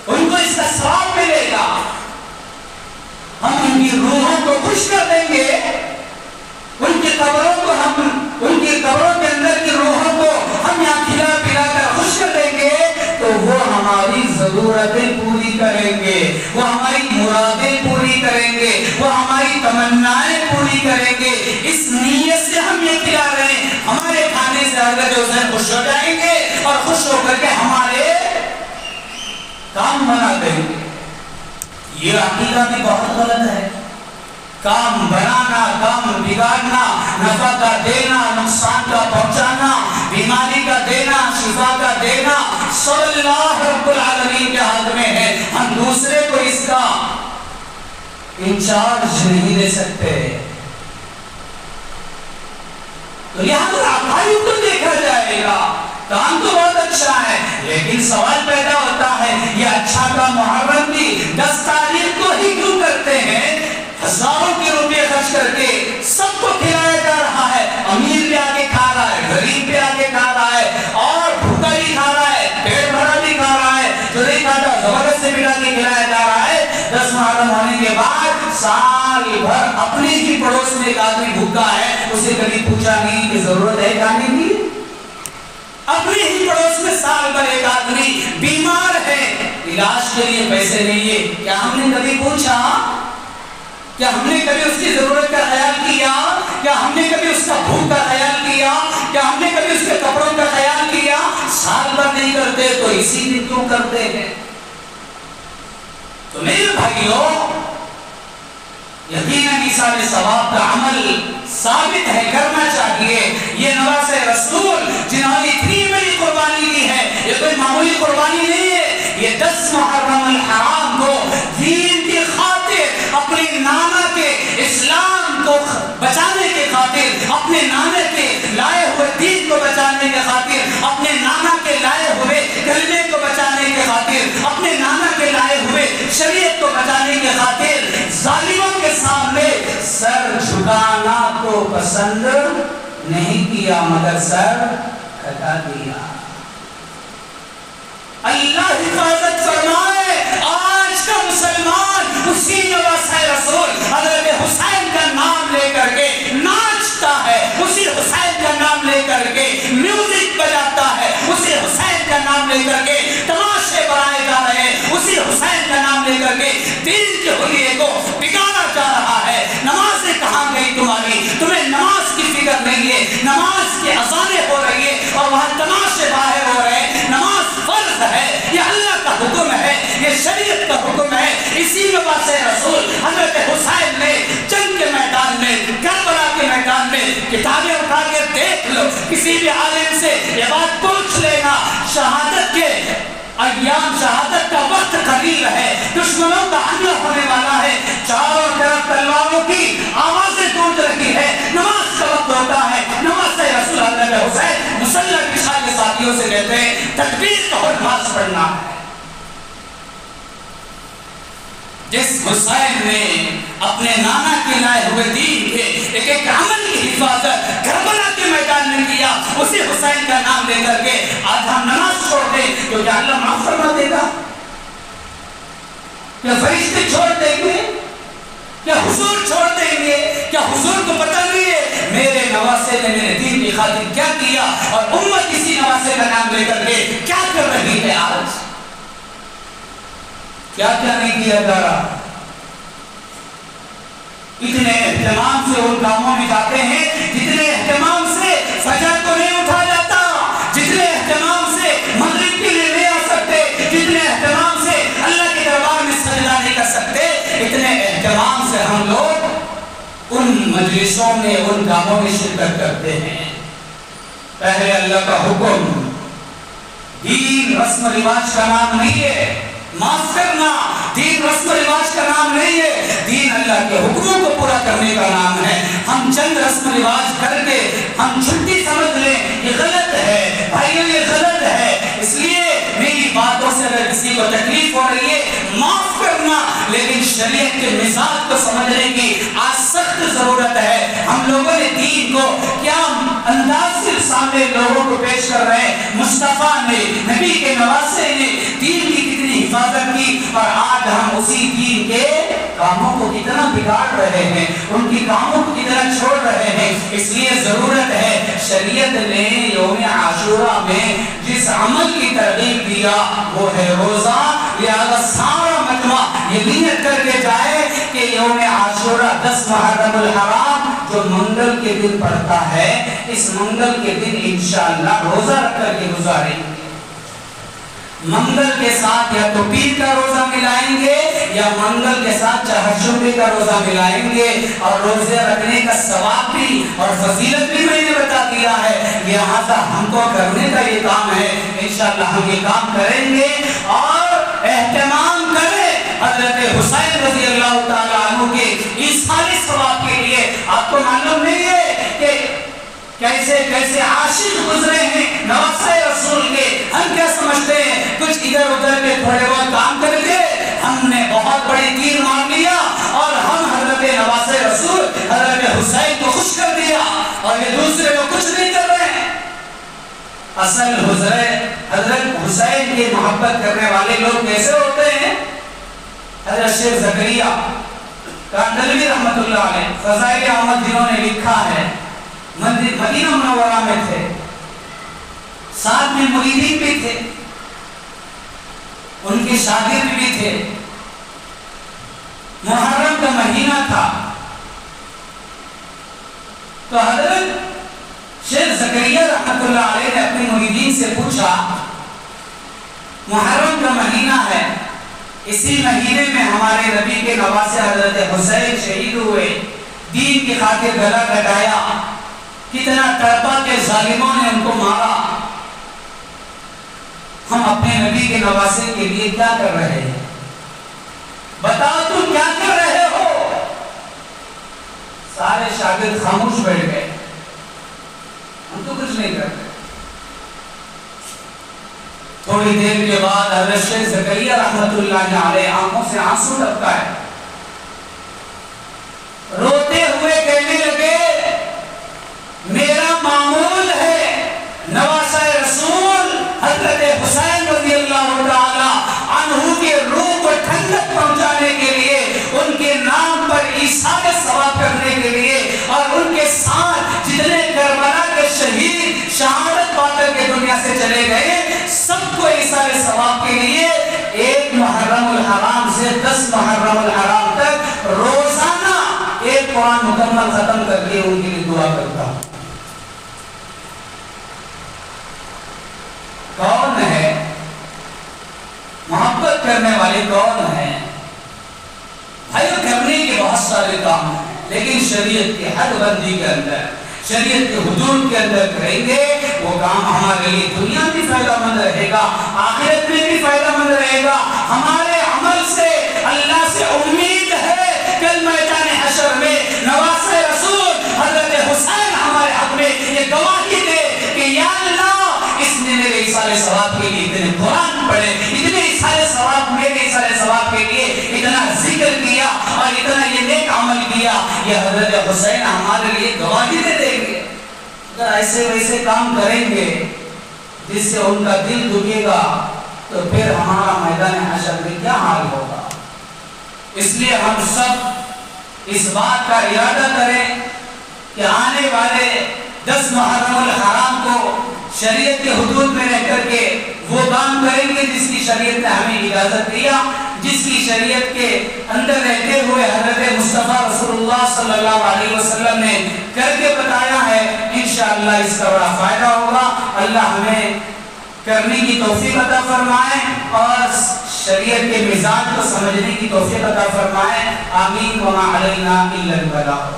ان کو اس کا ثواب ملے گا۔ ہم ان کی روحوں کو خوش کر دیں گے، ان کی قبروں کو ان کی قبروں کے اندر کی روحوں کو ہم یہاں کھلا پلا کر خوش کر دیں گے، تو وہ ہماری ضرورتیں پوری کریں گے، وہ ہماری مرادیں پوری کریں گے، وہ ہماری تمنائیں پوری کریں گے۔ اس نیت سے ہم یہ کھلا رہے ہیں، ہمارے کھانے سے حضرت حسین خوش ہو جائیں گے اور خوش ہو کر کے ہمارے کام بنا دیں گے۔ یہ عقیدہ بھی بہت غلط ہے۔ کام بنانا، کام بگاڑنا، نفع کا دینا، نقصان کا پہنچانا، بیماری کا دینا، شفا کا دینا، سب اللہ رب العالمین کے ہاتھ میں ہے۔ ہم دوسرے کو اس کا انچارج نہیں دے سکتے۔ تو یہاں پر عقائد کو دیکھا جائے گا، کام تو بہت اچھا ہے، لیکن سوال پیدا ہوتا ہے یہ اچھا کا محرم بھی 10 تاریخ کو ہی کیوں کرتے ہیں؟ ہزاروں کے روپے خرچ کر کے سب کو کھلایا جا رہا ہے، امیر بھی آگے کھا رہا ہے، غریب بھی آگے کھا رہا ہے، اور بھوکا بھی کھا رہا ہے، پیٹ بھرا بھی کھا رہا ہے، جو نہیں کھاتا زبردست سے ملا کے کھلایا جا رہا ہے۔ 10 محرم ہونے کے بعد سال بھر اپنے ہی پڑوس میں ایک آدمی بھوکا ہے، اسے کبھی پوچھا نہیں کہ ضرورت ہے کھانے کی؟ اپنے ہی پڑوس میں سال بھر ایک آدمی بیمار ہے، علاج کے لیے پیسے نہیں ہے، کیا ہم نے کبھی پوچھا؟ کیا ہم نے کبھی اس کی ضرورت کا خیال کیا؟ کیا ہم نے کبھی اس کا بھوک کا خیال کیا؟ کیا ہم نے کبھی اس کے کپڑوں کا خیال کیا؟ سال بھر نہیں کرتے تو اسی دن کیوں کرتے ہیں؟ تو میرے بھائیوں، یقیناً ایثار ثواب کا عمل ثابت ہے، کرنا چاہیے۔ یہ نواسہ رسول جنہوں نے اتنی بڑی قربانی کی ہے، یہ کوئی معمولی قربانی نہیں ہے، یہ 10 محرم الحرام کو دین کی خاطر، اپنے نانا کے اسلام کو بچانے کے خاطر، اپنے نانا کے لائے ہوئے دین کو بچانے کے خاطر، اپنے نانا کے لائے ہوئے کلمے کو بچانے کے خاطر، اپنے نانا کے لائے ہوئے شریعت کو بچانے کے خاطر ظالموں کے سامنے سر جھکانا تو پسند نہیں کیا، مگر سر کٹا دیا۔ اللہ حفاظت فرمائے، آج کا مسلمان اسی نواسہ رسول حضرت حسین کا نام لے کر کے ناچتا ہے، اسی حسین کا نام لے کر کے میوزک بجاتا ہے، اسی حسین کا نام لے کر کے تماشے بنائے جا رہے ہیں، اسی حسین کا نام لے کر کے تمہاری، تمہیں نماز کی فکر نہیں ہے، نماز کی اذانیں ہو رہی ہے اور وہاں تماشے باہر ہو رہے ہیں۔ نماز فرض ہے، یہ اللہ کا حکم ہے، یہ شریعت کا حکم ہے۔ اسی نواز رسول حضرت حسین نے جنگ کے میدان میں، کربلا کے میدان میں، کتابیں اٹھا کے دیکھ لو، کسی بھی عالم سے یہ بات پوچھ لینا، شہادت کے ایام، شہادت کا وقت قریب ہے، دشمنوں کا حملہ ہونے والا ہے، چاروں طرف تلواروں کی آوازیں گونج رہی ہے، نماز کا وقت ہوتا ہے، نماز رسول حضرت حسین مسلح بچھا کے ساتھیوں سے کہتے ہیں تکبیر کہو نماز پڑھنا ہے۔ جس حسین نے اپنے نانا کے لائے ہوئے دین کے ایک ایک عمل کی حفاظت کربلا کے میدان میں کیا، اسی حسین کا نام لے کر کے آج ہم نماز چھوڑ دیں تو کیا اللہ معاف فرما دے گا؟ کیا فرشتے چھوڑ دیں گے؟ کیا حضور چھوڑ دیں گے؟ کیا حضور کو پتہ نہیں ہے میرے نواسے نے میرے دین کی خاطر کیا کیا، اور امت اسی نواسے کا نام لے کر کے کیا کر رہی ہے آج؟ کیا کیا نہیں کیا جا رہا؟ اتنے اہتمام سے ان کاموں میں جاتے ہیں جتنے اہتمام سے فجر کو نہیں اٹھا جاتا، جتنے اہتمام سے مغرب کے لیے نہیں آ سکتے، جتنے اہتمام سے اللہ کے دربار میں سجدہ نہیں کر سکتے، اتنے اہتمام سے ہم لوگ ان مجلسوں میں، ان کاموں میں شرکت کرتے ہیں۔ پہلے اللہ کا حکم، دین رسم و رواج کا نام نہیں ہے، معاف کرنا، دین رسم و رواج کا نام نہیں ہے، دین اللہ کے حکموں کو پورا کرنے کا نام ہے۔ ہم چند رسم و رواج کر کے ہم چھٹی سمجھ لیں یہ غلط ہے، بھائیوں یہ غلط ہے۔ اس لیے میری باتوں سے اگر کسی کو تکلیف ہو رہی ہے معاف کرنا، لیکن شریعت کے مزاج کو سمجھنے کی آج سخت ضرورت ہے۔ ہم لوگوں نے دین کو کیا انداز سے سامنے لوگوں کو پیش کر رہے ہیں، مصطفیٰ نے، نبی کے نواسے نے دین کی کتنی حفاظت کی، اور آج ہم اسی دین کے کاموں کو کتنا بگاڑ رہے ہیں، ان کی کاموں کو کتنا چھوڑ رہے ہیں۔ اس لیے ضرورت ہے، شریعت نے یوم عاشورہ میں جس عمل کی ترغیب دیا وہ ہے روزہ، لہذا سارا مجمع یہ نیت کر کے جائے کہ یوم عاشورہ 10 محرم الحرام جو منگل کے دن پڑتا ہے، اس منگل کے دن انشاءاللہ روزہ رکھ کر کے گزاریں گے۔ منگل کے ساتھ یا تو پیر کا روزہ ملائیں گے یا منگل کے ساتھ چہارشنبے کا روزہ ملائیں گے، اور روزے رکھنے کا ثواب بھی اور فضیلت بھی میں نے بتا دیا ہے، لہذا ہم کو کرنے کا یہ کام ہے، انشاءاللہ ہم یہ کام کریں گے اور اہتمام کریں حضرت حسین رضی اللہ تعالیٰ عنہ کے ایصال ثواب کے لیے۔ آپ کو معلوم نہیں ہے کہ کیسے کیسے عاشق گزرے ہیں نواسے رسول کے، ہم کیا سمجھتے ہیں کچھ ادھر ادھر کے تھوڑے بہت کام کر کے ہم نے بہت بڑی تیر مار لیا اور ہم حضرت نواسے رسول حضرت حسین کو خوش کر دیا اور یہ دوسرے کو کچھ نہیں کر رہے ہیں۔ اصل حضرت حسین کی محبت کرنے والے لوگ کیسے ہوتے ہیں؟ حضرت شیخ زکریا کاندھلوی رحمت اللہ علیہ فضائل احمد جنہوں نے لکھا ہے، مدینہ منورہ میں تھے، ساتھ میں مریدین بھی تھے، ان کے شاگرد بھی تھے، محرم کا مہینہ تھا تو حضرت شیخ زکریا رحمت اللہ علیہ نے اپنے مریدین سے پوچھا محرم کا مہینہ ہے، اسی مہینے میں ہمارے نبی کے نواسے حضرت حسین شہید ہوئے، دین کی خاطر گلا کٹایا، کتنا تڑپا کہ ظالموں نے ان کو مارا، ہم اپنے نبی کے نواسے کے لیے کیا کر رہے ہیں؟ بتاؤ تم کیا کر رہے ہو؟ سارے شاگرد خاموش بیٹھ گئے، ہم تو کچھ نہیں کرتے۔ تھوڑی دیر کے بعد حضرت شیخ زکریا رحمت اللہ علیہ آنکھوں سے آنسو ٹپکائے، روتے ہوئے کہنے لگے میرا معمول ہے نواسہ رسول حضرت حسین رضی اللہ تعالی عنہ کے روح کو ٹھنڈک پہنچانے کے لیے، ان کے نام پر ایصال ثواب کرنے کے لیے، اور ان کے ساتھ جتنے کربلا کے شہید شہادت پا کر کے دنیا سے چلے گئے سب کو ایصال ثواب کے لیے 1 محرم الحرام سے 10 محرم الحرام تک روزانہ ایک قرآن مکمل ختم کر کے ان کے لیے دعا کرتا ہوں۔ کون ہے محبت کرنے والے؟ کون ہیں بھائی؟ کرنے کے بہت سارے کام ہیں، لیکن شریعت کی حد بندی کے اندر، شریعت کے حدود کے اندر کریں گے وہ کام ہمارے لیے دنیا بھی فائدہ مند رہے گا، آخرت میں بھی فائدہ مند رہے گا۔ ہمارے عمل سے اللہ سے امید ہے کل میدان حشر میں نواسہ رسول حضرت حسین ہمارے حق میں یہ گواہی دے کہ یا اللہ اس نے میرے ایصال ثواب کے لیے اتنے قرآن پڑھے، اتنے ایصال ثواب، میرے ایصال ثواب کے لیے اتنا ذکر کیا اور اتنا یہ نیک عمل کیا، یہ حضرت حسین ہمارے لیے گواہی دے دیں گے۔ اگر ایسے ویسے کام کریں گے جس سے ان کا دل دکھے گا تو پھر ہمارا میدان حشر میں کیا حال ہوگا؟ اس لیے ہم سب اس بات کا ارادہ کریں کہ آنے والے 10 محرم الحرام کو شریعت کے حدود میں رہ کر کے وہ کام کریں گے جس کی شریعت نے ہمیں اجازت دیا، جس کی شریعت کے اندر رہتے ہوئے حضرت مصطفیٰ رسول اللہ صلی اللہ علیہ وسلم نے کر کے بتایا ہے۔ انشاءاللہ اس کا بڑا فائدہ ہوگا۔ اللہ ہمیں کرنے کی توفیق عطا فرمائے اور شریعت کے مزاج کو سمجھنے کی توفیق عطا فرمائے۔ آمین۔ وما علینا الا البلاغ۔